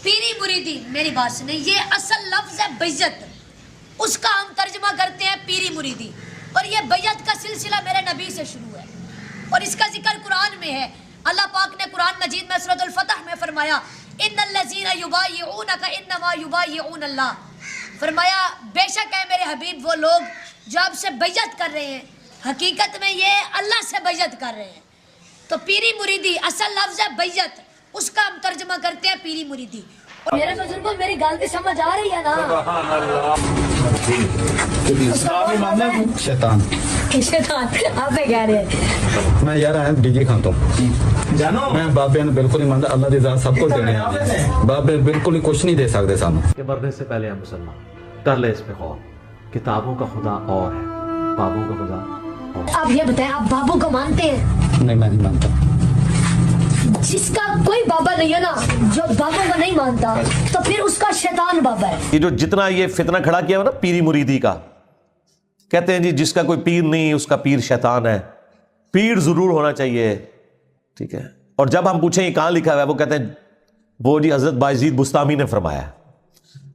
پیری مریدی میری بات سنیں، یہ اصل لفظ ہے بیعت، اس کا ہم ترجمہ کرتے ہیں پیری مریدی، اور یہ بیعت کا سلسلہ میرے نبی سے شروع ہے اور اس کا ذکر قرآن میں ہے۔ اللہ پاک نے قرآن مجید میں سورۃ الفتح میں فرمایا ان الذین یبایعونک انما یبایعون اللہ، فرمایا بے شک ہے میرے حبیب وہ لوگ جو آپ سے بیعت کر رہے ہیں، حقیقت میں یہ اللہ سے بیعت کر رہے ہیں۔ تو پیری مریدی اصل لفظ ہے بیعت، اس کا ہم ترجمہ کرتے ہیں پیری مریدی۔ اور میرے بزرگوں میری غلطی سمجھ آ رہی ہے نا؟ شیطان شیطان آپ نے کہہ رہے ہیں میں یار آیا ڈی جی کھاتا ہوں، میں بابے نے بالکل نہیں مانتا، اللہ دی ذات سب کو دینے ہیں، بابے بالکل ہی کچھ نہیں دے سکتے سانو۔ کہ مرنے سے پہلے ہم مسلمان کر لے اس پہ غور، کتابوں کا خدا اور ہے، بابوں کا خدا اور۔ آپ یہ بتائیں آپ بابوں کو مانتے ہیں؟ نہیں میں نہیں مانتا۔ جس کا کوئی بابا نہیں ہے نا، جو بابوں کو نہیں مانتا تو پھر اس کا شیطان بابا ہے۔ یہ جو جتنا یہ فتنہ کھڑا کیا ہوا نا پیری مریدی کا، کہتے ہیں جی جس کا کوئی پیر نہیں اس کا پیر شیطان ہے، پیر ضرور ہونا چاہیے، ٹھیک ہے۔ اور جب ہم پوچھیں یہ کہاں لکھا ہوا ہے، وہ کہتے ہیں وہ جی حضرت بایزید بستامی نے فرمایا ہے۔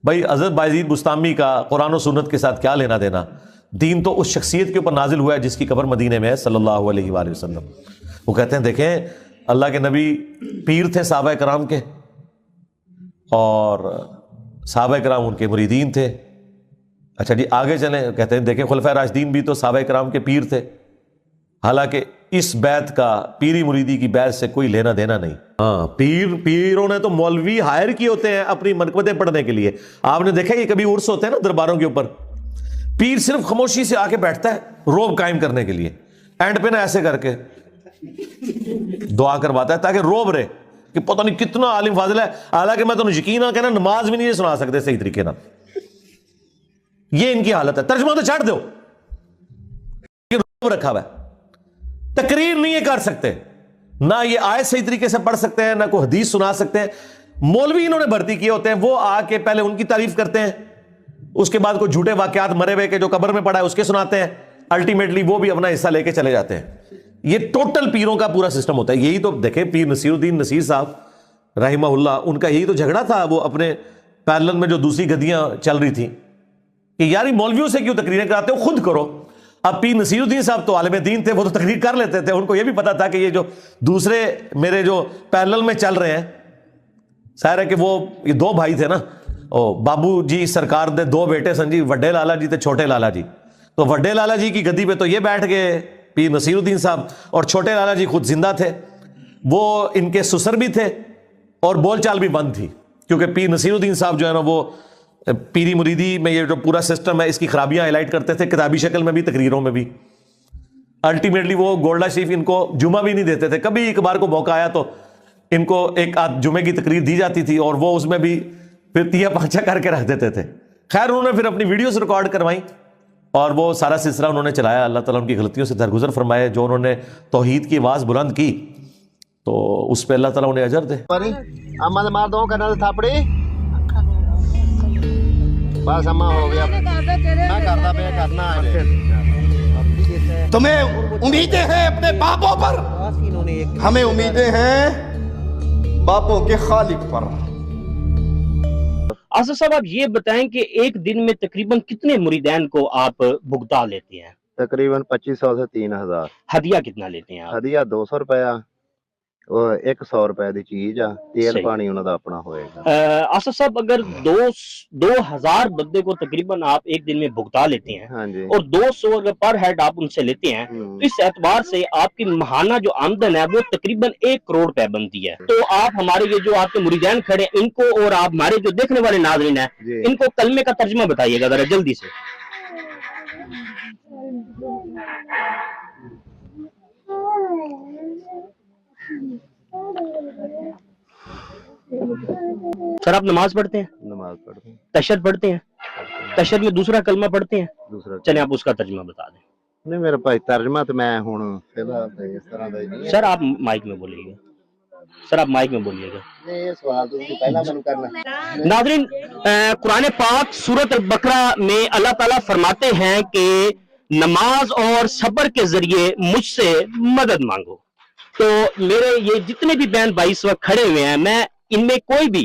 بھائی حضرت بایزید بستامی کا قرآن و سنت کے ساتھ کیا لینا دینا؟ دین تو اس شخصیت کے اوپر نازل ہوا ہے جس کی قبر مدینے میں ہے صلی اللہ علیہ وآلہ وسلم۔ وہ کہتے ہیں دیکھیں اللہ کے نبی پیر تھے صحابہ کرام کے، اور صحابہ کرام ان کے مریدین تھے۔ اچھا جی آگے چلیں، کہتے ہیں دیکھیں خلفائے راشدین بھی تو صحابہ کرام کے پیر تھے، حالانکہ اس بیعت کا پیری مریدی کی بیعت سے کوئی لینا دینا نہیں۔ ہاں پیروں نے تو مولوی ہائر کیے ہوتے ہیں اپنی منقبتیں پڑھنے کے لیے۔ آپ نے دیکھا کہ کبھی عرس ہوتے ہیں نا درباروں کے اوپر، پیر صرف خاموشی سے آ کے بیٹھتا ہے روب قائم کرنے کے لیے، اینڈ پہ نا ایسے کر کے دعا کرواتا ہے تاکہ روب رہے کہ پتہ نہیں کتنا عالم فاضل ہے، حالانکہ میں تو یقین نہ کہنا نماز بھی نہیں سنا سکتے صحیح طریقے نہ۔ یہ ان کی حالت ہے، ترجمہ تو چھاڑ دو، یہ روب رکھا ہوا ہے، تقریر نہیں یہ کر سکتے، نہ یہ آیت صحیح طریقے سے پڑھ سکتے ہیں، نہ کوئی حدیث سنا سکتے ہیں۔ مولوی انہوں نے بھرتی کیے ہوتے ہیں، وہ آ کے پہلے ان کی تعریف کرتے ہیں، اس کے بعد کوئی جھوٹے واقعات مرے ہوئے کے جو قبر میں پڑا ہے اس کے سناتے ہیں، الٹیمیٹلی وہ بھی اپنا حصہ لے کے چلے جاتے ہیں۔ یہ ٹوٹل پیروں کا پورا سسٹم ہوتا ہے۔ یہی تو دیکھیں پیر نصیر الدین نصیر صاحب رحمہ اللہ، ان کا یہی تو جھگڑا تھا، وہ اپنے پیرلل میں جو دوسری گدیاں چل رہی تھیں کہ یار مولویوں سے کیوں تقریریں کراتے ہو، خود کرو۔ اب پیر نصیر الدین صاحب تو عالم دین تھے، وہ تو تقریر کر لیتے تھے، ان کو یہ بھی پتا تھا کہ یہ جو دوسرے میرے جو پیرلل میں چل رہے ہیں، ظاہر ہے کہ وہ یہ دو بھائی تھے نا، بابو جی سرکار دے دو بیٹے سن جی، وڈے لالا جی تے چھوٹے لالا جی۔ تو وڈے لالا جی کی گدی پہ تو یہ بیٹھ گئے پیر نصیر الدین صاحب، اور چھوٹے لالا جی خود زندہ تھے، وہ ان کے سسر بھی تھے اور بول چال بھی بند تھی، کیونکہ پیر نصیر الدین صاحب جو ہے نا وہ پیری مریدی میں یہ جو پورا سسٹم ہے اس کی خرابیاں ہائی لائٹ کرتے تھے، کتابی شکل میں بھی تقریروں میں بھی۔ الٹیمیٹلی وہ گولڈا شریف ان کو جمعہ بھی نہیں دیتے تھے، کبھی ایک بار کو موقع آیا تو ان کو ایک آدھ جمعے کی تقریر دی جاتی تھی اور وہ اس میں بھی پھر تیا پانچا کر کے رکھ دیتے تھے۔ خیر انہوں نے پھر اپنی ویڈیوز ریکارڈ کروائیں اور وہ سارا سلسلہ انہوں نے چلایا۔ اللہ تعالیٰ ان کی غلطیوں سے درگزر فرمائے، جو انہوں نے توحید کی آواز بلند کی تو اس پہ اللہ تعالیٰ انہیں اجر دے۔ اما مار دو کرنا تھاپڑی بس اما ہو گیا، میں کرتا پہ کرنا ہے۔ تمہیں امیدیں ہیں اپنے باپوں پر، ہمیں امیدیں ہیں باپوں کے خالق پر۔ آصف صاحب آپ یہ بتائیں کہ ایک دن میں تقریباً کتنے مریدین کو آپ بھگتا لیتے ہیں؟ تقریباً 2500 سے 3000۔ ہدیہ کتنا لیتے ہیں آپ؟ ہدیہ 200 روپیہ، 100 روپے دی چیز آ، تیل صحیح۔ پانی انہوں دا اپنا ہوئے گا۔ آصف صاحب اگر 2000 بندے کو تقریباً آپ ایک دن میں بھگتا لیتے ہیں ہاں جی، اور 200 اگر پر ہیڈ آپ ان سے لیتے ہیں تو اس اعتبار سے آپ کی ماہانہ جو آمدن ہے وہ تقریباً 1 کروڑ روپے بنتی ہے۔ تو آپ ہمارے یہ جو آپ کے مریدین کھڑے ہیں ان کو اور آپ ہمارے جو دیکھنے والے ناظرین ہیں جی۔ ان کو کلمے کا ترجمہ بتائیے گا ذرا جلدی سے۔ سر آپ نماز پڑھتے ہیں؟ نماز پڑھتے ہیں، تشہد پڑھتے ہیں؟ تشہد میں دوسرا کلمہ پڑھتے ہیں؟ دوسرا چلیں آپ اس کا ترجمہ بتا دیں۔ نہیں میرے پاس ترجمہ تو میں ہوں فی الحال اس طرح دا ہی نہیں ہے۔ سر آپ مائک میں بولیے گا، سر آپ مائک میں بولیے گا۔ یہ سوال تو پہلا میں کرنا۔ ناظرین قرآن پاک سورۃ البقرہ میں اللہ تعالیٰ فرماتے ہیں کہ نماز اور صبر کے ذریعے مجھ سے مدد مانگو۔ تو میرے یہ جتنے بھی بہن بھائی اس وقت کھڑے ہوئے ہیں، میں ان میں کوئی بھی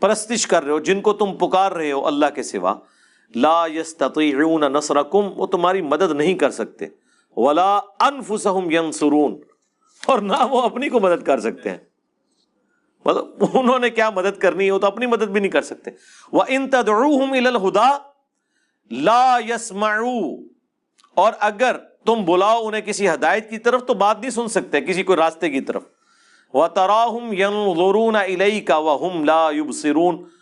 پرستش کر رہے ہو، جن کو تم پکار رہے ہو اللہ کے سوا، لا یستطیعون نصرکم، وہ تمہاری مدد نہیں کر سکتے، ولا انفسہم ینصرون، اور نہ وہ اپنی کو مدد کر سکتے ہیں، مطلب انہوں نے کیا مدد کرنی ہے، وہ تو اپنی مدد بھی نہیں کر سکتے۔ وَإِن تَدْعُوهُمْ إِلَى الْهُدَىٰ لَا يَسْمَعُوا، اور اگر تم بلاؤ انہیں کسی ہدایت کی طرف تو بات نہیں سن سکتے، کسی کوئی راستے کی طرف۔ وَتَرَاهُمْ يَنظُرُونَ إِلَيْكَ وَهُمْ لَا يُبْصِرُونَ،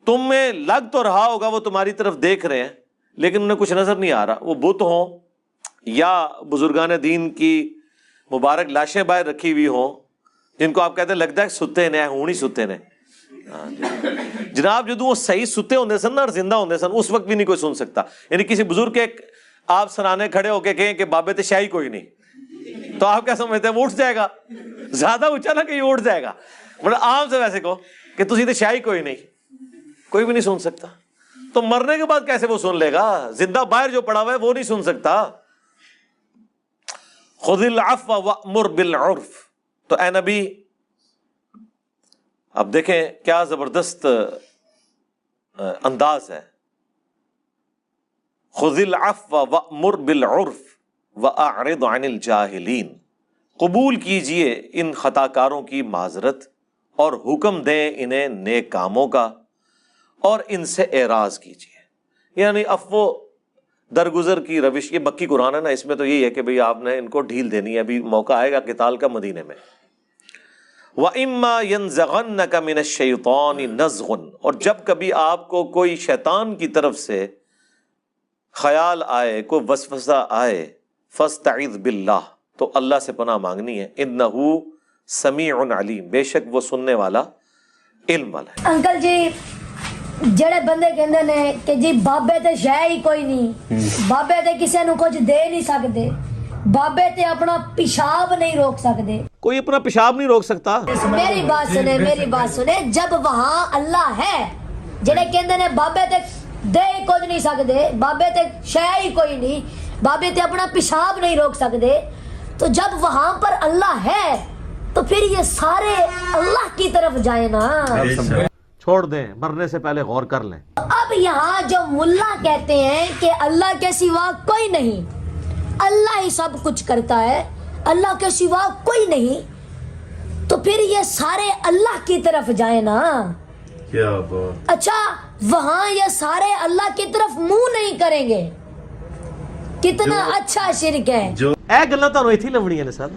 تم میں لگ تو رہا ہوگا وہ تمہاری طرف دیکھ رہے ہیں لیکن انہیں کچھ نظر نہیں آ رہا، وہ بت ہوں یا بزرگان دین کی مبارک لاشیں باہر رکھی ہوئی ہوں جن کو آپ کہتے ہیں لگتا ہے ستے نے ہوں نہیں ستے نے، جناب جدوں وہ صحیح ستے ہوندے سن اور زندہ ہوندے سن اس وقت بھی نہیں کوئی سن سکتا، یعنی کسی بزرگ کے آپ سرانے کھڑے ہو کے کہیں کہ بابے تے شاہی کوئی نہیں، تو آپ کیا سمجھتے ہیں وہ اٹھ جائے گا، زیادہ اونچا نہ کہ یہ اٹھ جائے گا، مطلب عام سے ویسے کہو کہ تسی تے شاہی کوئی نہیں، کوئی بھی نہیں سن سکتا، تو مرنے کے بعد کیسے وہ سن لے گا؟ زندہ باہر جو پڑا ہوا ہے وہ نہیں سن سکتا۔ خذ العفو وامر بالعرف، تو اے نبی اب دیکھیں کیا زبردست انداز ہے، خذ العفو وامر بالعرف واعرض عن الجاہلین، قبول کیجئے ان خطا کاروں کی معذرت اور حکم دیں انہیں نیک کاموں کا اور ان سے اعراض کیجئے، یعنی عفو درگزر کی روش، یہ مکی قرآن ہے نا، اس میں تو یہی ہے کہ بھئی آپ نے ان کو ڈھیل دینی ہے، ابھی موقع آئے گا قتال کا مدینے میں۔ وَإِمَّا يَنزَغَنَّكَ مِنَ الشَّيْطَانِ نَزْغٌ، اور جب کبھی آپ کو کوئی شیطان کی طرف سے خیال آئے، کوئی وسوسہ آئے، فَاسْتَعِذْ بِاللَّهِ، تو اللہ سے پناہ مانگنی ہے، إِنَّهُ سَمِيعٌ عَلِيمٌ، بے شک وہ سننے والا علم والا ہے۔ انکل جی جڑے بندے کہندے نے کہ جی بابے تے شے ہی کوئی نہیں، بابے تے کسے نو کچھ دے نہیں سکتے، بابے تے اپنا پیشاب نہیں روک سکتے، کوئی اپنا پیشاب نہیں روک سکتا۔ میری بات سنے، میری بات سنے، جب وہاں اللہ ہے، جڑے کہندے نے بابے تے دے ہی کچھ نہیں سکتے، بابے تے شے ہی کوئی نہیں، بابے تے اپنا پیشاب نہیں روک سکتے، تو جب وہاں پر اللہ ہے تو پھر یہ سارے اللہ کی طرف جائیں نا۔ چھوڑ دیں، مرنے سے پہلے غور کر لیں۔ اب یہاں جو ملا کہتے ہیں کہ اللہ کے سوا کوئی نہیں، اللہ ہی سب کچھ کرتا ہے، اللہ کے سوا کوئی نہیں، تو پھر یہ سارے اللہ کی طرف جائیں نا۔ کیا بات، اچھا وہاں یہ سارے اللہ کی طرف منہ نہیں کریں گے، کتنا اچھا شرک ہے۔ اے گلاں تانوں ایتھے لبنیاں نے سر۔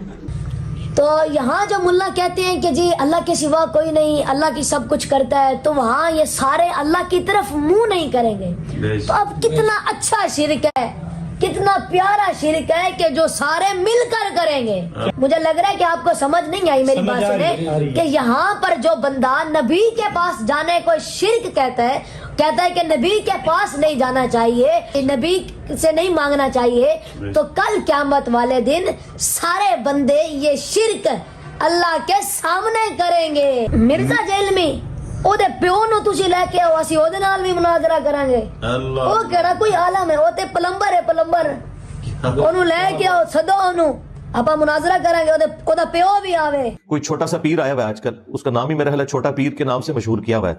تو یہاں جو ملا کہتے ہیں کہ جی اللہ کے سوا کوئی نہیں، اللہ کی سب کچھ کرتا ہے، تو وہاں یہ سارے اللہ کی طرف منہ نہیں کریں گے، تو اب کتنا اچھا شرک ہے، کتنا پیارا شرک ہے کہ جو سارے مل کر کریں گے۔ مجھے لگ رہا ہے کہ آپ کو سمجھ نہیں آئی میری بات سنے، کہ یہاں پر جو بندہ نبی کے پاس جانے کو شرک کہتا ہے کہ نبی کے پاس نہیں جانا چاہیے، نبی سے نہیں مانگنا چاہیے، تو کل قیامت والے دن سارے بندے یہ شرک اللہ کے سامنے کریں گے۔ مرزا جیل میں او دے پیو نو تسی لے کے آؤ، اسی او دے نال بھی مناظرہ کریں گے، او کہڑا کوئی عالم ہے، او تے پلمبر ہے، پلمبر، اونوں لے کے آؤ، سدو اونوں، اپا مناظرہ کریں گے، او دا پیو بھی آوے۔ کوئی چھوٹا سا پیر آیا ہوا ہے آج کل، اس کا نام ہی میرا خیال ہے چھوٹا پیر کے نام سے مشہور کیا ہوا ہے،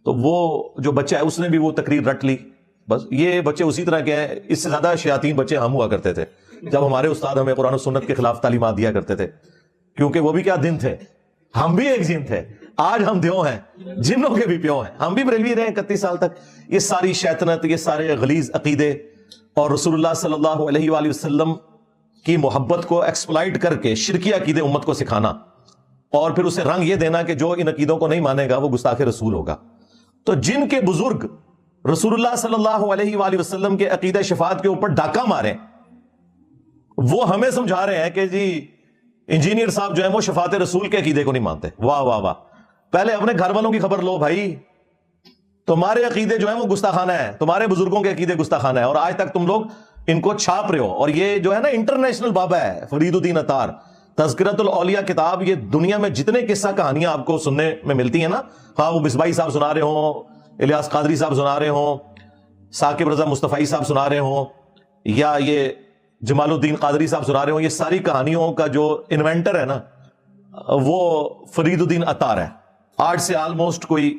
تو وہ جو بچہ ہے اس نے بھی وہ تقریر رٹ لی، بس یہ بچے اسی طرح کے ہیں، اس سے زیادہ شیاطین بچے ہم ہوا کرتے تھے جب ہمارے استاد ہمیں قرآن و سنت کے خلاف تعلیمات دیا کرتے تھے، کیونکہ وہ بھی کیا دن تھے، ہم بھی ایک جن تھے، آج ہم دیو ہیں، جنوں کے بھی پیو ہیں، ہم بھی بریلوی رہے 31 سال تک۔ یہ ساری شیطنت، یہ سارے غلیظ عقیدے اور رسول اللہ صلی اللہ علیہ وآلہ وسلم کی محبت کو ایکسپلائٹ کر کے شرکی عقیدے امت کو سکھانا، اور پھر اسے رنگ یہ دینا کہ جو ان عقیدوں کو نہیں مانے گا وہ گستاخ رسول ہوگا۔ تو جن کے بزرگ رسول اللہ صلی اللہ علیہ وآلہ وسلم کے عقیدہ شفاعت کے اوپر ڈاکہ مارے، وہ ہمیں سمجھا رہے ہیں کہ جی انجینئر صاحب جو ہیں وہ شفاعت رسول کے عقیدے کو نہیں مانتے۔ واہ واہ واہ، پہلے اپنے گھر والوں کی خبر لو بھائی، تمہارے عقیدے جو ہیں وہ گستاخانہ ہے، تمہارے بزرگوں کے عقیدے گستاخانہ ہے، اور آج تک تم لوگ ان کو چھاپ رہے ہو، اور یہ جو ہے نا انٹرنیشنل بابا ہے فرید الدین عطار، تذکرۃ الاولیاء کتاب، یہ دنیا میں جتنے قصہ کہانیاں آپ کو سننے میں ملتی ہیں نا، ہاں وہ مصباحی صاحب سنا رہے ہوں، الیاس قادری صاحب سنا رہے ہوں، ثاقب رضا مصطفی صاحب سنا رہے ہوں، یا یہ جمال الدین قادری صاحب سنا رہے ہوں، یہ ساری کہانیوں کا جو انوینٹر ہے نا وہ فرید الدین عطار ہے۔ آج سے آلموسٹ کوئی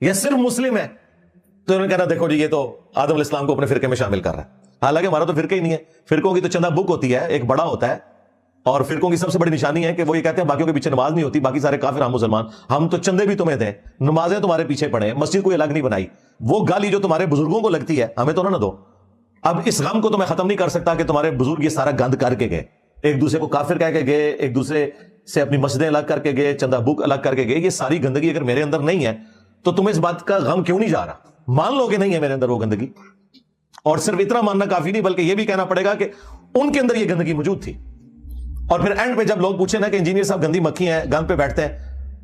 یہ صرف مسلم ہے تو انہوں نے کہنا دیکھو جی یہ تو آدم علیہ السلام کو اپنے فرقے میں شامل کر رہا ہے. حالانکہ ہمارا تو فرقہ ہی نہیں ہے. فرقوں کی تو چندہ بک ہوتی ہے, ایک بڑا ہوتا ہے, اور فرقوں کی سب سے بڑی نشانی ہے کہ وہ یہ کہتے ہیں باقیوں کے پیچھے نماز نہیں ہوتی, باقی سارے کافر ہم مسلمان, ہم تو چندے بھی تمہیں دیں, نمازیں تمہارے پیچھے پڑھیں, مسجد کوئی الگ نہیں بنائی. وہ گالی جو تمہارے بزرگوں کو لگتی ہے ہمیں تو نہ دو. اب اس غم کو تو میں ختم نہیں کر سکتا کہ تمہارے بزرگ یہ سارا گند کر کے گئے, ایک دوسرے کو کافر کہہ کے گئے, ایک دوسرے سے اپنی مسجدیں الگ کر کے گئے, چندہ بک الگ کر کے گئے. یہ ساری گندگی اگر میرے اندر نہیں ہے تو تمہیں اس بات کا غم کیوں نہیں جا رہا؟ مان لو کہ نہیں ہے میرے اندر وہ گندگی. اور صرف اتنا ماننا کافی نہیں بلکہ یہ بھی کہنا پڑے گا کہ ان کے اندر یہ گندگی موجود تھی. اور پھر اینڈ پہ جب لوگ پوچھیں نا کہ انجینئر صاحب گندی مکھی ہیں, گند پہ بیٹھتے ہیں,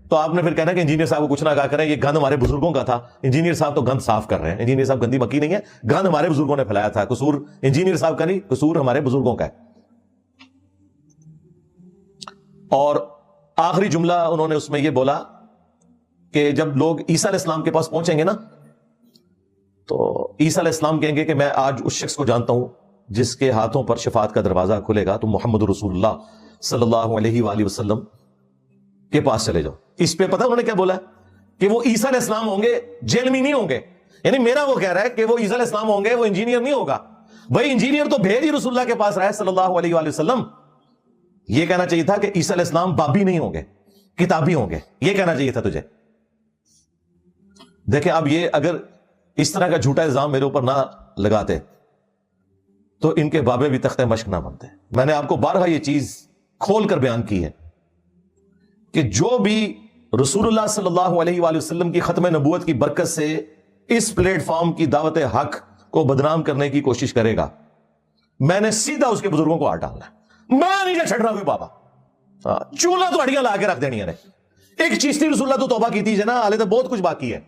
تو آپ نے پھر کہنا کہ انجینئر صاحب کو کچھ نہ کہا کریں, یہ گند ہمارے بزرگوں کا تھا, انجینئر صاحب تو گند صاف کر رہے ہیں, انجینئر صاحب گندی مکھی نہیں ہے, گند ہمارے بزرگوں نے پھیلایا تھا, قصور انجینئر صاحب کا نہیں, قصور ہمارے بزرگوں کا ہے. اور آخری جملہ انہوں نے اس میں یہ بولا کہ جب لوگ عیسیٰ علیہ السلام کے پاس پہنچیں گے نا تو عیسیٰ علیہ السلام کہیں گے کہ میں آج اس شخص کو جانتا ہوں جس کے ہاتھوں پر شفاعت کا دروازہ کھلے گا, تو محمد رسول اللہ صلی اللہ علیہ وآلہ وسلم کے پاس چلے جاؤ. اس پہ پتہ انہوں نے کیا بولا کہ وہ عیسیٰ علیہ السلام ہوں گے, جیل میں نہیں ہوں گے. یعنی میرا وہ کہہ رہا ہے کہ وہ عیسیٰ علیہ السلام ہوں گے, وہ انجینئر نہیں ہوگا. بھائی انجینئر تو بھیج ہی رسول اللہ کے پاس رہا ہے صلی اللہ علیہ وآلہ وسلم. یہ کہنا چاہیے تھا کہ عیسیٰ علیہ السلام بابی نہیں ہوں گے, کتابی ہوں گے, یہ کہنا چاہیے تھا تجھے. دیکھیں اب یہ اگر اس طرح کا جھوٹا الزام میرے اوپر نہ لگاتے تو ان کے بابے بھی تخت مشق نہ بنتے. میں نے آپ کو بارہا یہ چیز کھول کر بیان کی ہے کہ جو بھی رسول اللہ صلی اللہ علیہ وآلہ وسلم کی ختم نبوت کی برکت سے اس پلیٹ فارم کی دعوت حق کو بدنام کرنے کی کوشش کرے گا, میں نے سیدھا اس کے بزرگوں کو ہاتھ ڈالنا ہے. میں نہیں چھڑ رہا کوئی بابا, چولہا تو ہڈیاں لا کے رکھ دینی ہے. ایک چیشتی رسول اللہ تو توبہ کی تھی نا, حالے تو بہت کچھ باقی ہے.